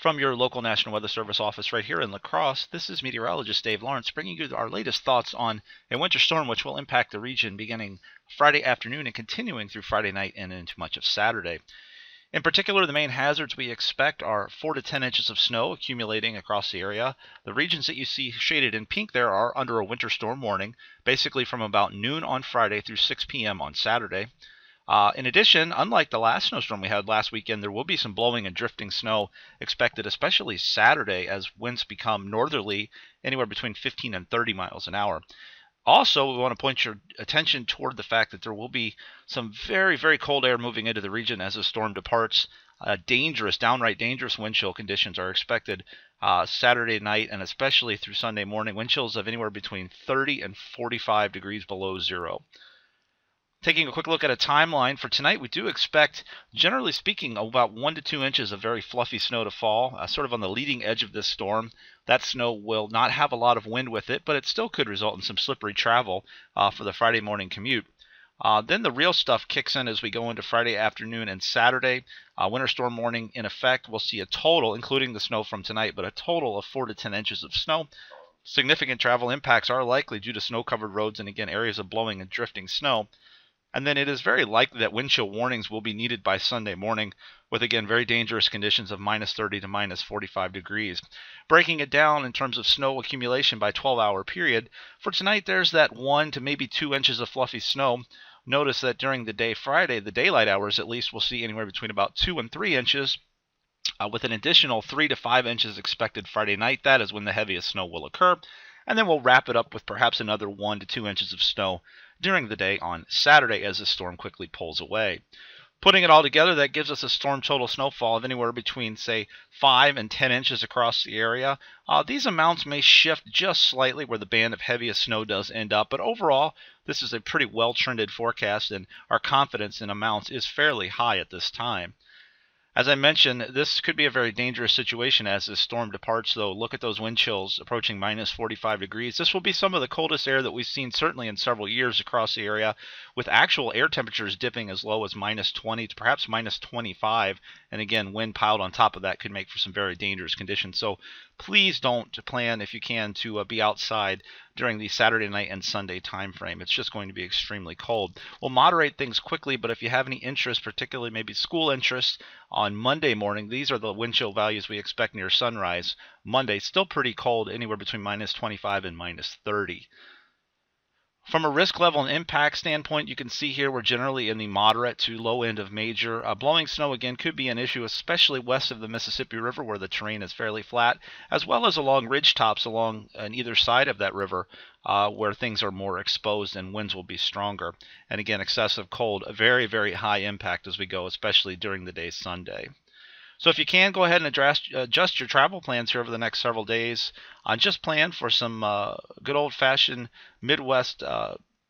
From your local National Weather Service office right here in La Crosse, this is meteorologist Dave Lawrence bringing you our latest thoughts on a winter storm which will impact the region beginning Friday afternoon and continuing through Friday night and into much of Saturday. In particular, the main hazards we expect are 4 to 10 inches of snow accumulating across the area. The regions that you see shaded in pink there are under a winter storm warning, basically from about noon on Friday through 6 p.m. on Saturday. In addition, unlike the last snowstorm we had last weekend, there will be some blowing and drifting snow expected, especially Saturday, as winds become northerly, anywhere between 15 and 30 miles an hour. Also, we want to point your attention toward the fact that there will be some very, very cold air moving into the region as the storm departs. Downright dangerous wind chill conditions are expected Saturday night and especially through Sunday morning. Wind chills of anywhere between 30 and 45 degrees below zero. Taking a quick look at a timeline for tonight, we do expect, generally speaking, about 1 to 2 inches of very fluffy snow to fall, sort of on the leading edge of this storm. That snow will not have a lot of wind with it, but it still could result in some slippery travel for the Friday morning commute. Then the real stuff kicks in as we go into Friday afternoon and Saturday. Winter storm warning in effect. We'll see a total, including the snow from tonight, but a total of 4 to 10 inches of snow. Significant travel impacts are likely due to snow-covered roads and, again, areas of blowing and drifting snow. And then it is very likely that wind chill warnings will be needed by Sunday morning with, again, very dangerous conditions of minus 30 to minus 45 degrees. Breaking it down in terms of snow accumulation by 12-hour period, for tonight there's that 1 to maybe 2 inches of fluffy snow. Notice that during the day Friday, the daylight hours at least, we'll see anywhere between about 2 and 3 inches, with an additional 3 to 5 inches expected Friday night. That is when the heaviest snow will occur. And then we'll wrap it up with perhaps another 1 to 2 inches of snow during the day on Saturday as the storm quickly pulls away. Putting it all together, that gives us a storm total snowfall of anywhere between, say, 5 and 10 inches across the area. These amounts may shift just slightly where the band of heaviest snow does end up, but overall, this is a pretty well-trended forecast, and our confidence in amounts is fairly high at this time. As I mentioned, this could be a very dangerous situation as this storm departs, though. Look at those wind chills approaching minus 45 degrees. This will be some of the coldest air that we've seen certainly in several years across the area, with actual air temperatures dipping as low as minus 20 to perhaps minus 25. And again, wind piled on top of that could make for some very dangerous conditions. So please don't plan, if you can, to be outside during the Saturday night and Sunday time frame. It's just going to be extremely cold. We'll moderate things quickly, but if you have any interest, particularly maybe school interest, on Monday morning, these are the wind chill values we expect near sunrise. Monday, still pretty cold, anywhere between minus 25 and minus 30. From a risk level and impact standpoint, you can see here we're generally in the moderate to low end of major. Blowing snow, again, could be an issue, especially west of the Mississippi River where the terrain is fairly flat, as well as along ridge tops along on either side of that river where things are more exposed and winds will be stronger. And again, excessive cold, a very, very high impact as we go, especially during the day Sunday. So if you can, go ahead and adjust your travel plans here over the next several days. Just plan for some good old-fashioned Midwest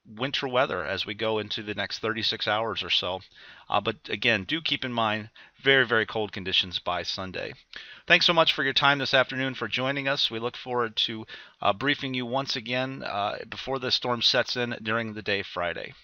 winter weather as we go into the next 36 hours or so. But again, do keep in mind very, very cold conditions by Sunday. Thanks so much for your time this afternoon, for joining us. We look forward to briefing you once again before the storm sets in during the day Friday.